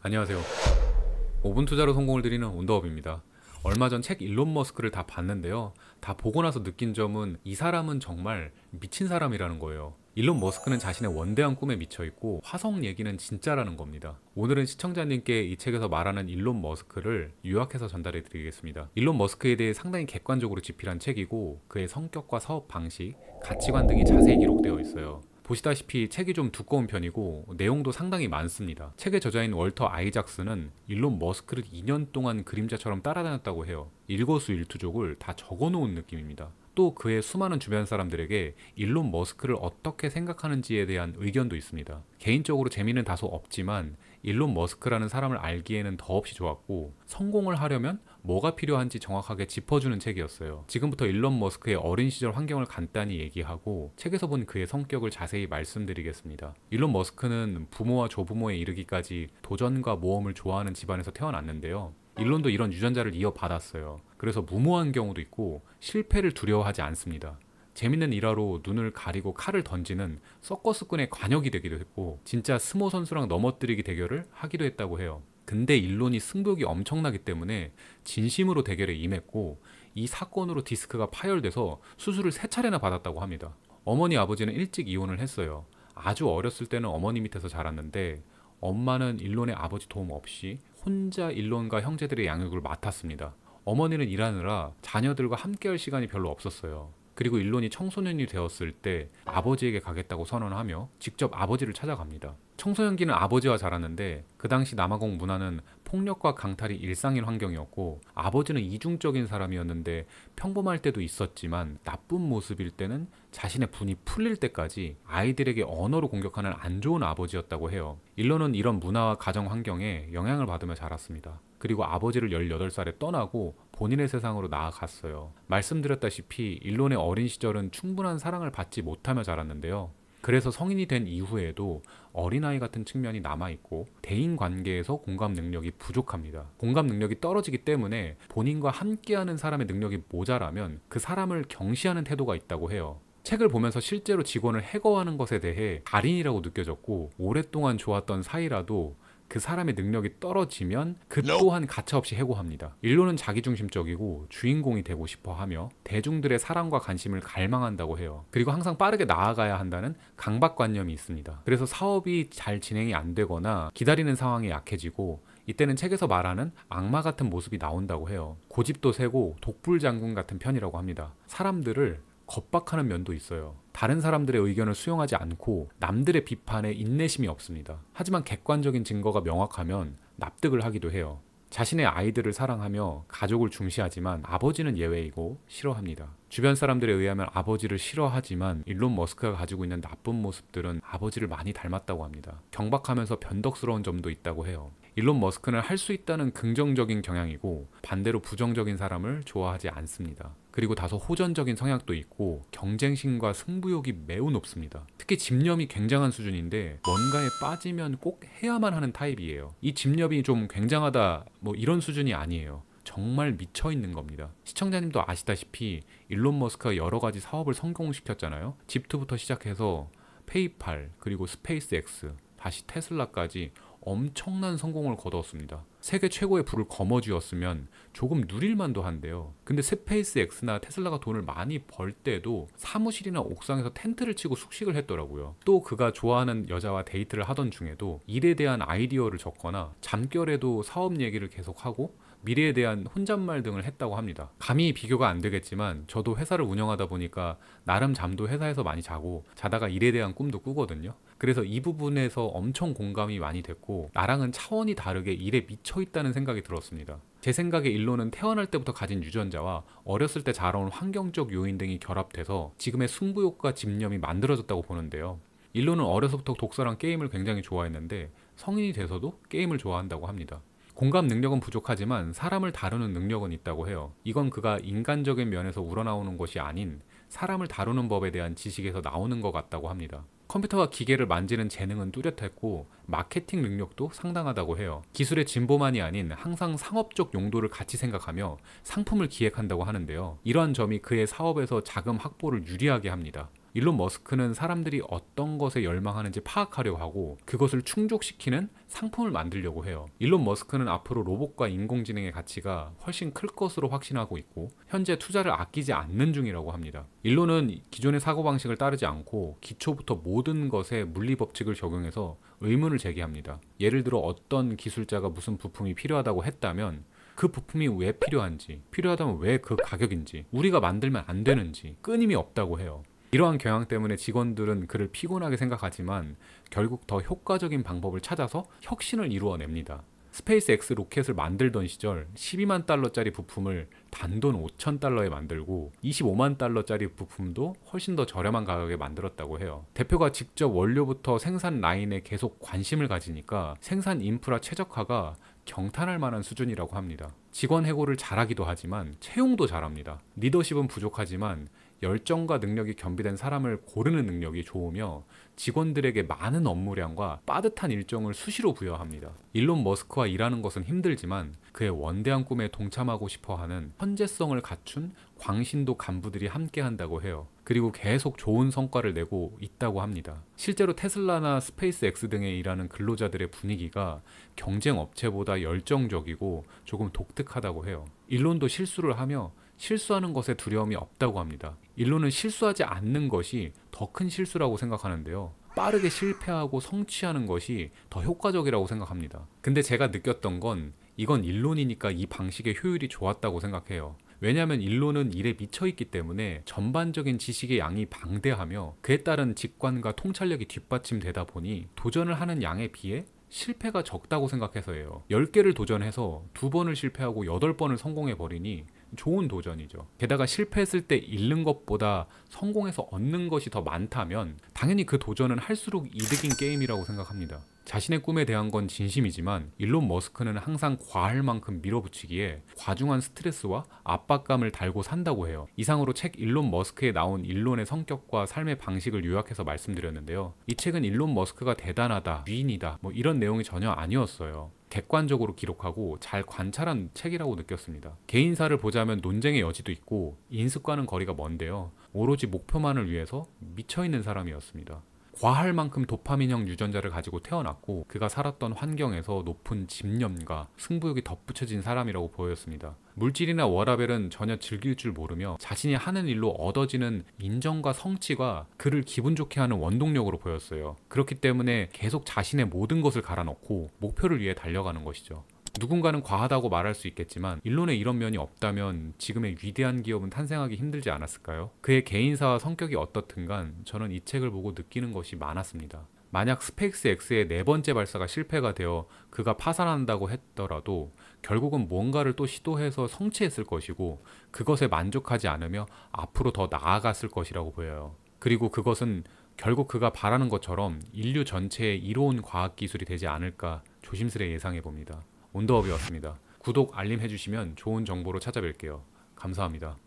안녕하세요. 5분 투자로 성공을 드리는 온더업입니다. 얼마 전 책 일론 머스크를 다 봤는데요. 다 보고 나서 느낀 점은 이 사람은 정말 미친 사람이라는 거예요. 일론 머스크는 자신의 원대한 꿈에 미쳐있고 화성 얘기는 진짜라는 겁니다. 오늘은 시청자님께 이 책에서 말하는 일론 머스크를 요약해서 전달해 드리겠습니다. 일론 머스크에 대해 상당히 객관적으로 집필한 책이고 그의 성격과 사업 방식, 가치관 등이 자세히 기록되어 있어요. 보시다시피 책이 좀 두꺼운 편이고 내용도 상당히 많습니다. 책의 저자인 월터 아이작스는 일론 머스크를 2년 동안 그림자처럼 따라다녔다고 해요. 일거수일투족을 다 적어놓은 느낌입니다. 또 그의 수많은 주변 사람들에게 일론 머스크를 어떻게 생각하는지에 대한 의견도 있습니다. 개인적으로 재미는 다소 없지만 일론 머스크라는 사람을 알기에는 더없이 좋았고 성공을 하려면 뭐가 필요한지 정확하게 짚어주는 책이었어요. 지금부터 일론 머스크의 어린 시절 환경을 간단히 얘기하고 책에서 본 그의 성격을 자세히 말씀드리겠습니다. 일론 머스크는 부모와 조부모에 이르기까지 도전과 모험을 좋아하는 집안에서 태어났는데요. 일론도 이런 유전자를 이어받았어요. 그래서 무모한 경우도 있고 실패를 두려워하지 않습니다. 재밌는 일화로 눈을 가리고 칼을 던지는 서커스꾼의 관역이 되기도 했고 진짜 스모 선수랑 넘어뜨리기 대결을 하기도 했다고 해요. 근데 일론이 승부욕이 엄청나기 때문에 진심으로 대결에 임했고 이 사건으로 디스크가 파열돼서 수술을 3차례나 받았다고 합니다. 어머니 아버지는 일찍 이혼을 했어요. 아주 어렸을 때는 어머니 밑에서 자랐는데 엄마는 일론의 아버지 도움 없이 혼자 일론과 형제들의 양육을 맡았습니다. 어머니는 일하느라 자녀들과 함께할 시간이 별로 없었어요. 그리고 일론이 청소년이 되었을 때 아버지에게 가겠다고 선언하며 직접 아버지를 찾아갑니다. 청소년기는 아버지와 자랐는데 그 당시 남아공 문화는 폭력과 강탈이 일상인 환경이었고 아버지는 이중적인 사람이었는데 평범할 때도 있었지만 나쁜 모습일 때는 자신의 분이 풀릴 때까지 아이들에게 언어로 공격하는 안 좋은 아버지였다고 해요. 일론은 이런 문화와 가정 환경에 영향을 받으며 자랐습니다. 그리고 아버지를 18살에 떠나고 본인의 세상으로 나아갔어요. 말씀드렸다시피 일론의 어린 시절은 충분한 사랑을 받지 못하며 자랐는데요. 그래서 성인이 된 이후에도 어린아이 같은 측면이 남아있고 대인관계에서 공감 능력이 부족합니다. 공감 능력이 떨어지기 때문에 본인과 함께하는 사람의 능력이 모자라면 그 사람을 경시하는 태도가 있다고 해요. 책을 보면서 실제로 직원을 해고하는 것에 대해 달인이라고 느껴졌고 오랫동안 좋았던 사이라도 그 사람의 능력이 떨어지면 그 또한 가차없이 해고합니다. 일론은 자기중심적이고 주인공이 되고 싶어하며 대중들의 사랑과 관심을 갈망한다고 해요. 그리고 항상 빠르게 나아가야 한다는 강박관념이 있습니다. 그래서 사업이 잘 진행이 안 되거나 기다리는 상황이 약해지고 이때는 책에서 말하는 악마 같은 모습이 나온다고 해요. 고집도 세고 독불장군 같은 편이라고 합니다. 사람들을 겁박하는 면도 있어요. 다른 사람들의 의견을 수용하지 않고 남들의 비판에 인내심이 없습니다. 하지만 객관적인 증거가 명확하면 납득을 하기도 해요. 자신의 아이들을 사랑하며 가족을 중시하지만 아버지는 예외이고 싫어합니다. 주변 사람들에 의하면 아버지를 싫어하지만 일론 머스크가 가지고 있는 나쁜 모습들은 아버지를 많이 닮았다고 합니다. 경박하면서 변덕스러운 점도 있다고 해요. 일론 머스크는 할 수 있다는 긍정적인 경향이고 반대로 부정적인 사람을 좋아하지 않습니다. 그리고 다소 호전적인 성향도 있고 경쟁심과 승부욕이 매우 높습니다. 특히 집념이 굉장한 수준인데 뭔가에 빠지면 꼭 해야만 하는 타입이에요. 이 집념이 좀 굉장하다 이런 수준이 아니에요. 정말 미쳐있는 겁니다. 시청자님도 아시다시피 일론 머스크가 여러 가지 사업을 성공시켰잖아요. 집투부터 시작해서 페이팔 그리고 스페이스X 다시 테슬라까지 엄청난 성공을 거두었습니다. 세계 최고의 부를 거머쥐었으면 조금 누릴만도 한데요. 근데 스페이스X나 테슬라가 돈을 많이 벌 때도 사무실이나 옥상에서 텐트를 치고 숙식을 했더라고요. 또 그가 좋아하는 여자와 데이트를 하던 중에도 일에 대한 아이디어를 적거나 잠결에도 사업 얘기를 계속하고 미래에 대한 혼잣말 등을 했다고 합니다. 감히 비교가 안 되겠지만 저도 회사를 운영하다 보니까 나름 잠도 회사에서 많이 자고 자다가 일에 대한 꿈도 꾸거든요. 그래서 이 부분에서 엄청 공감이 많이 됐고 나랑은 차원이 다르게 일에 미쳐있다는 생각이 들었습니다. 제 생각에 일론은 태어날 때부터 가진 유전자와 어렸을 때 자라온 환경적 요인 등이 결합돼서 지금의 승부욕과 집념이 만들어졌다고 보는데요. 일론은 어려서부터 독서랑 게임을 굉장히 좋아했는데 성인이 돼서도 게임을 좋아한다고 합니다. 공감 능력은 부족하지만 사람을 다루는 능력은 있다고 해요. 이건 그가 인간적인 면에서 우러나오는 것이 아닌 사람을 다루는 법에 대한 지식에서 나오는 것 같다고 합니다. 컴퓨터와 기계를 만지는 재능은 뚜렷했고 마케팅 능력도 상당하다고 해요. 기술의 진보만이 아닌 항상 상업적 용도를 같이 생각하며 상품을 기획한다고 하는데요. 이러한 점이 그의 사업에서 자금 확보를 유리하게 합니다. 일론 머스크는 사람들이 어떤 것에 열망하는지 파악하려고 하고 그것을 충족시키는 상품을 만들려고 해요. 일론 머스크는 앞으로 로봇과 인공지능의 가치가 훨씬 클 것으로 확신하고 있고 현재 투자를 아끼지 않는 중이라고 합니다. 일론은 기존의 사고방식을 따르지 않고 기초부터 모든 것에 물리법칙을 적용해서 의문을 제기합니다. 예를 들어 어떤 기술자가 무슨 부품이 필요하다고 했다면 그 부품이 왜 필요한지, 필요하다면 왜 그 가격인지, 우리가 만들면 안 되는지 끊임이 없다고 해요. 이러한 경향 때문에 직원들은 그를 피곤하게 생각하지만 결국 더 효과적인 방법을 찾아서 혁신을 이루어냅니다. 스페이스X 로켓을 만들던 시절 12만 달러짜리 부품을 단돈 5천 달러에 만들고 25만 달러짜리 부품도 훨씬 더 저렴한 가격에 만들었다고 해요. 대표가 직접 원료부터 생산 라인에 계속 관심을 가지니까 생산 인프라 최적화가 경탄할 만한 수준이라고 합니다. 직원 해고를 잘하기도 하지만 채용도 잘합니다. 리더십은 부족하지만 열정과 능력이 겸비된 사람을 고르는 능력이 좋으며 직원들에게 많은 업무량과 빠듯한 일정을 수시로 부여합니다. 일론 머스크와 일하는 것은 힘들지만 그의 원대한 꿈에 동참하고 싶어하는 현재성을 갖춘 광신도 간부들이 함께한다고 해요. 그리고 계속 좋은 성과를 내고 있다고 합니다. 실제로 테슬라나 스페이스X 등에 일하는 근로자들의 분위기가 경쟁 업체보다 열정적이고 조금 독특하다고 해요. 일론도 실수를 하며 실수하는 것에 두려움이 없다고 합니다. 일론은 실수하지 않는 것이 더 큰 실수라고 생각하는데요. 빠르게 실패하고 성취하는 것이 더 효과적이라고 생각합니다. 근데 제가 느꼈던 건 이건 일론이니까 이 방식의 효율이 좋았다고 생각해요. 왜냐하면 일론은 일에 미쳐있기 때문에 전반적인 지식의 양이 방대하며 그에 따른 직관과 통찰력이 뒷받침되다 보니 도전을 하는 양에 비해 실패가 적다고 생각해서예요. 10개를 도전해서 2번을 실패하고 8번을 성공해버리니 좋은 도전이죠. 게다가 실패했을 때 잃는 것보다 성공해서 얻는 것이 더 많다면 당연히 그 도전은 할수록 이득인 게임이라고 생각합니다. 자신의 꿈에 대한 건 진심이지만 일론 머스크는 항상 과할 만큼 밀어붙이기에 과중한 스트레스와 압박감을 달고 산다고 해요. 이상으로 책 일론 머스크에 나온 일론의 성격과 삶의 방식을 요약해서 말씀드렸는데요. 이 책은 일론 머스크가 대단하다, 위인이다 이런 내용이 전혀 아니었어요. 객관적으로 기록하고 잘 관찰한 책이라고 느꼈습니다. 개인사를 보자면 논쟁의 여지도 있고 인습과는 거리가 먼데요. 오로지 목표만을 위해서 미쳐있는 사람이었습니다. 과할 만큼 도파민형 유전자를 가지고 태어났고 그가 살았던 환경에서 높은 집념과 승부욕이 덧붙여진 사람이라고 보였습니다. 물질이나 워라밸은 전혀 즐길 줄 모르며 자신이 하는 일로 얻어지는 인정과 성취가 그를 기분 좋게 하는 원동력으로 보였어요. 그렇기 때문에 계속 자신의 모든 것을 갈아넣고 목표를 위해 달려가는 것이죠. 누군가는 과하다고 말할 수 있겠지만 일론에 이런 면이 없다면 지금의 위대한 기업은 탄생하기 힘들지 않았을까요? 그의 개인사와 성격이 어떻든 간 저는 이 책을 보고 느끼는 것이 많았습니다. 만약 스페이스X의 4번째 발사가 실패가 되어 그가 파산한다고 했더라도 결국은 뭔가를 또 시도해서 성취했을 것이고 그것에 만족하지 않으며 앞으로 더 나아갔을 것이라고 보여요. 그리고 그것은 결국 그가 바라는 것처럼 인류 전체의 이로운 과학기술이 되지 않을까 조심스레 예상해 봅니다. 온더업이었습니다. 구독, 알림 해주시면 좋은 정보로 찾아뵐게요. 감사합니다.